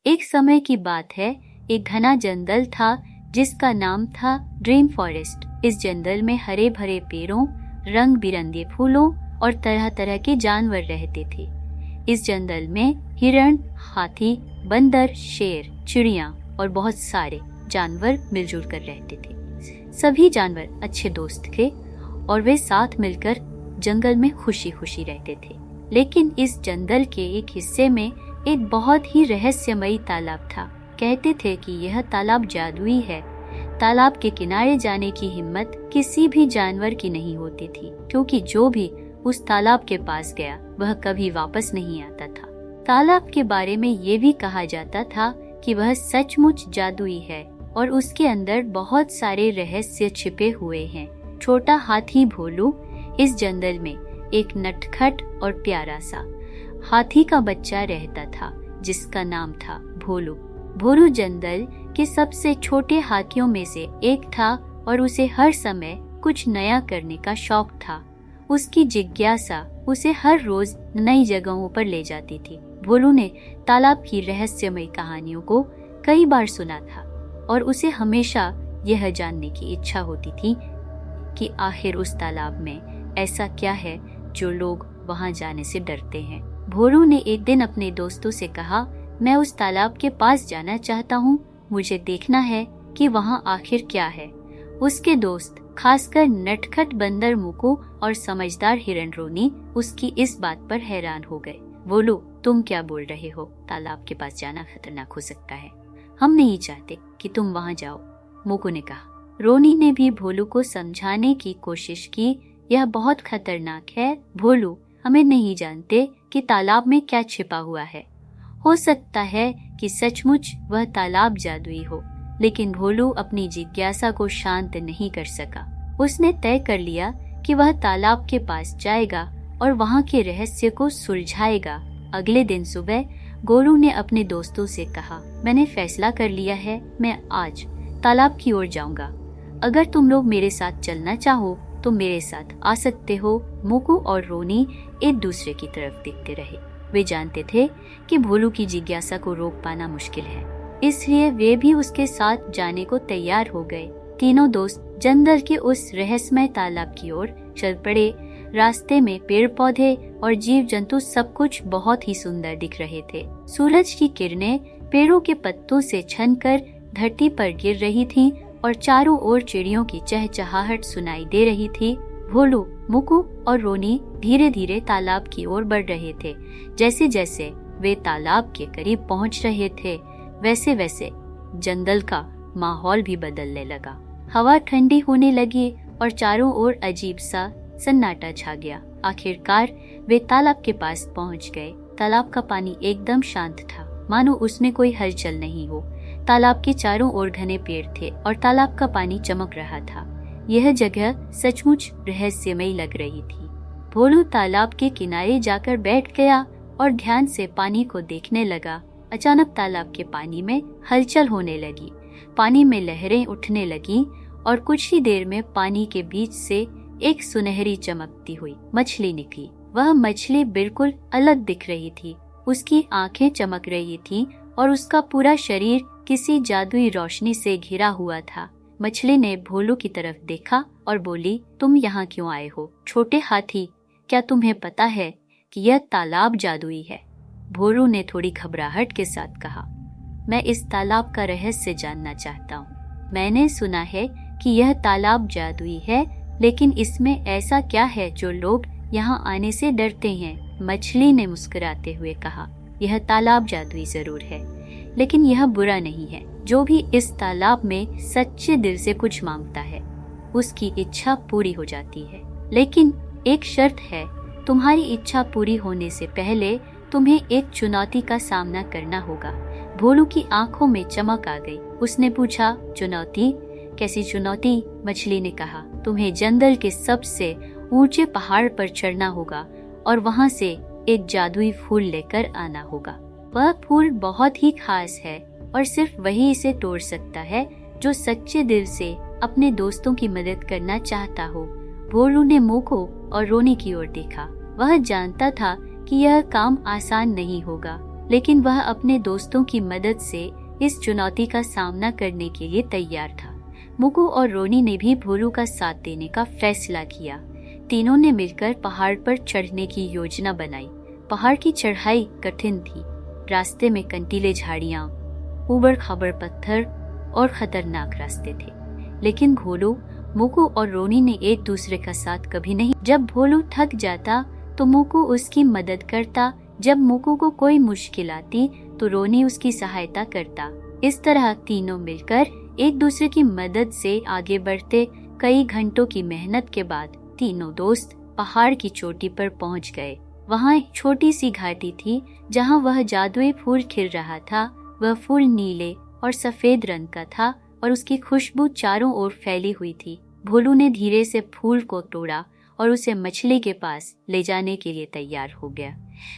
एक समय की बात है, एक घना जंगल था जिसका नाम था ड्रीम फॉरेस्ट। इस जंगल में हरे भरे पेड़ों, रंग बिरंगे फूलों और तरह तरह के जानवर रहते थे। इस जंगल में हिरण, हाथी, बंदर, शेर, चिड़िया और बहुत सारे जानवर मिलजुल कर रहते थे। सभी जानवर अच्छे दोस्त थे और वे साथ मिलकर जंगल में खुशी खुशी रहते थे। लेकिन इस जंगल के एक हिस्से में एक बहुत ही रहस्यमयी तालाब था। कहते थे कि यह तालाब जादुई है। तालाब के किनारे जाने की हिम्मत किसी भी जानवर की नहीं होती थी, क्योंकि जो भी उस तालाब के पास गया वह कभी वापस नहीं आता था। तालाब के बारे में ये भी कहा जाता था कि वह सचमुच जादुई है और उसके अंदर बहुत सारे रहस्य छिपे हुए हैं। छोटा हाथी भोलू इस जंगल में एक नटखट और प्यारा सा हाथी का बच्चा रहता था जिसका नाम था भोलू। भोलू जंगल के सबसे छोटे हाथियों में से एक था और उसे हर समय कुछ नया करने का शौक था। उसकी जिज्ञासा उसे हर रोज नई जगहों पर ले जाती थी। भोलू ने तालाब की रहस्यमयी कहानियों को कई बार सुना था और उसे हमेशा यह जानने की इच्छा होती थी कि आखिर उस तालाब में ऐसा क्या है जो लोग वहां जाने से डरते हैं। भोलू ने एक दिन अपने दोस्तों से कहा, मैं उस तालाब के पास जाना चाहता हूँ, मुझे देखना है कि वहाँ आखिर क्या है। उसके दोस्त, खासकर नटखट बंदर मुकु और समझदार हिरण रोनी, उसकी इस बात पर हैरान हो गए। भोलू, तुम क्या बोल रहे हो? तालाब के पास जाना खतरनाक हो सकता है। हम नहीं चाहते कि तुम वहाँ जाओ, मुकु ने कहा। रोनी ने भी भोलू को समझाने की कोशिश की, यह बहुत खतरनाक है भोलू, हमें नहीं जानते कि तालाब में क्या छिपा हुआ है। हो सकता है कि सचमुच वह तालाब जादुई हो। लेकिन भोलू अपनी जिज्ञासा को शांत नहीं कर सका। उसने तय कर लिया कि वह तालाब के पास जाएगा और वहाँ के रहस्य को सुलझाएगा। अगले दिन सुबह गोलू ने अपने दोस्तों से कहा, मैंने फैसला कर लिया है, मैं आज तालाब की ओर जाऊंगा। अगर तुम लोग मेरे साथ चलना चाहो तो मेरे साथ आ सकते हो। मुकु और रोनी एक दूसरे की तरफ देखते रहे। वे जानते थे कि भोलू की जिज्ञासा को रोक पाना मुश्किल है, इसलिए वे भी उसके साथ जाने को तैयार हो गए। तीनों दोस्त जंगल के उस रहस्यमय तालाब की ओर चल पड़े। रास्ते में पेड़ पौधे और जीव जंतु सब कुछ बहुत ही सुंदर दिख रहे थे। सूरज की किरणें पेड़ों के पत्तों से छनकर धरती पर गिर रही थीं और चारों ओर चिड़ियों की चहचहाहट सुनाई दे रही थी। भोलू, मुकु और रोनी धीरे धीरे तालाब की ओर बढ़ रहे थे। जैसे जैसे वे तालाब के करीब पहुंच रहे थे, वैसे वैसे जंगल का माहौल भी बदलने लगा। हवा ठंडी होने लगी और चारों ओर अजीब सा सन्नाटा छा गया। आखिरकार वे तालाब के पास पहुंच गए। तालाब का पानी एकदम शांत था, मानो उसमें कोई हलचल नहीं हो। तालाब के चारों ओर घने पेड़ थे और तालाब का पानी चमक रहा था। यह जगह सचमुच रहस्यमयी लग रही थी। भोलू तालाब के किनारे जाकर बैठ गया और ध्यान से पानी को देखने लगा। अचानक तालाब के पानी में हलचल होने लगी। पानी में लहरें उठने लगीं और कुछ ही देर में पानी के बीच से एक सुनहरी चमकती हुई मछली निकली। वह मछली बिल्कुल अलग दिख रही थी। उसकी आंखें चमक रही थीं और उसका पूरा शरीर किसी जादुई रोशनी से घिरा हुआ था। मछली ने भोलू की तरफ देखा और बोली, तुम यहाँ क्यों आए हो? छोटे हाथी, क्या तुम्हें पता है कि यह तालाब जादुई है? भोलू ने थोड़ी घबराहट के साथ कहा, मैं इस तालाब का रहस्य जानना चाहता हूँ। मैंने सुना है कि यह तालाब जादुई है, लेकिन इसमें ऐसा क्या है जो लोग यहाँ आने से डरते हैं? मछली ने मुस्कुराते हुए कहा, यह तालाब जादुई जरूर है, लेकिन यह बुरा नहीं है। जो भी इस तालाब में सच्चे दिल से कुछ मांगता है, उसकी इच्छा पूरी हो जाती है। लेकिन एक शर्त है, तुम्हारी इच्छा पूरी होने से पहले तुम्हें एक चुनौती का सामना करना होगा। भोलू की आंखों में चमक आ गई। उसने पूछा, चुनौती? कैसी चुनौती? मछली ने कहा, तुम्हें जंगल के सबसे ऊंचे पहाड़ पर चढ़ना होगा और वहाँ से एक जादुई फूल लेकर आना होगा। वह फूल बहुत ही खास है और सिर्फ वही इसे तोड़ सकता है जो सच्चे दिल से अपने दोस्तों की मदद करना चाहता हो। भोलू ने मुकु और रोनी की ओर देखा। वह जानता था कि यह काम आसान नहीं होगा। लेकिन वह अपने दोस्तों की मदद से इस चुनौती का सामना करने के लिए तैयार था। मुकु और रोनी ने भी भोलू का साथ देने का फैसला किया। तीनों ने मिलकर पहाड़ पर चढ़ने की योजना बनाई। पहाड़ की चढ़ाई कठिन थी। रास्ते में कंटीले झाड़ियां, ऊबड़-खाबड़ पत्थर और खतरनाक रास्ते थे। लेकिन भोलू, मुकु और रोनी ने एक दूसरे का साथ कभी नहीं। जब भोलू थक जाता तो मुकु उसकी मदद करता। जब मुकु को कोई मुश्किल आती तो रोनी उसकी सहायता करता। इस तरह तीनों मिलकर एक दूसरे की मदद से आगे बढ़ते। कई घंटों की मेहनत के बाद तीनों दोस्त पहाड़ की चोटी पर पहुंच गए। वहां एक छोटी सी घाटी थी जहां वह जादुई फूल खिल रहा था। वह फूल नीले और सफेद रंग का था और उसकी खुशबू चारों ओर फैली हुई थी। भोलू ने धीरे से फूल को तोड़ा और उसे मछली के पास ले जाने के लिए तैयार हो गया।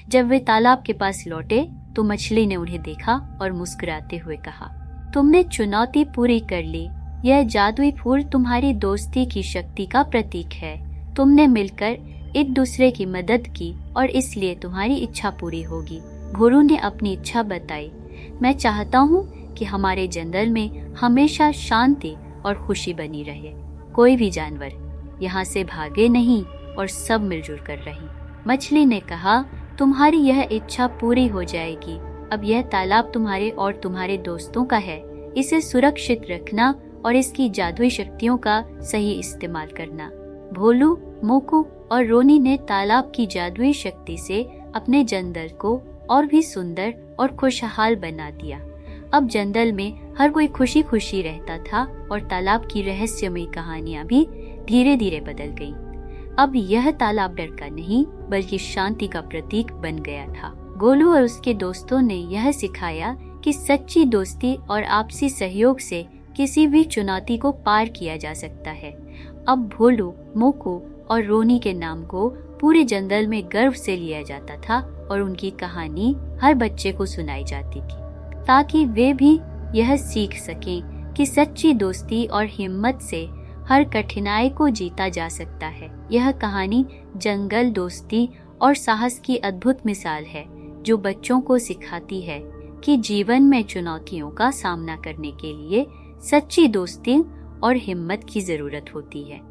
जब वे तालाब के पास लौटे तो मछली ने उन्हें देखा और मुस्कुराते हुए कहा, तुमने चुनौती पूरी कर ली। यह जादुई फूल तुम्हारी दोस्ती की शक्ति का प्रतीक है। तुमने मिलकर एक दूसरे की मदद की और इसलिए तुम्हारी इच्छा पूरी होगी। भोलू ने अपनी इच्छा बताई, मैं चाहता हूँ कि हमारे जंगल में हमेशा शांति और खुशी बनी रहे। कोई भी जानवर यहाँ से भागे नहीं और सब मिलजुल कर रहें। मछली ने कहा, तुम्हारी यह इच्छा पूरी हो जाएगी। अब यह तालाब तुम्हारे और तुम्हारे दोस्तों का है। इसे सुरक्षित रखना और इसकी जादुई शक्तियों का सही इस्तेमाल करना। भोलू, मुकु और रोनी ने तालाब की जादुई शक्ति से अपने जंगल को और भी सुंदर और खुशहाल बना दिया। अब जंगल में हर कोई खुशी खुशी रहता था और तालाब की रहस्यमयी कहानियां भी धीरे धीरे बदल गईं। अब यह तालाब डर का नहीं बल्कि शांति का प्रतीक बन गया था। गोलू और उसके दोस्तों ने यह सिखाया कि सच्ची दोस्ती और आपसी सहयोग से किसी भी चुनौती को पार किया जा सकता है। अब भोलू, मुकु और रोनी के नाम को पूरे जंगल में गर्व से लिया जाता था और उनकी कहानी हर बच्चे को सुनाई जाती थी ताकि वे भी यह सीख सकें कि सच्ची दोस्ती और हिम्मत से हर कठिनाई को जीता जा सकता है। यह कहानी जंगल दोस्ती और साहस की अद्भुत मिसाल है जो बच्चों को सिखाती है कि जीवन में चुनौतियों का सामना करने के लिए सच्ची दोस्ती और हिम्मत की जरूरत होती है।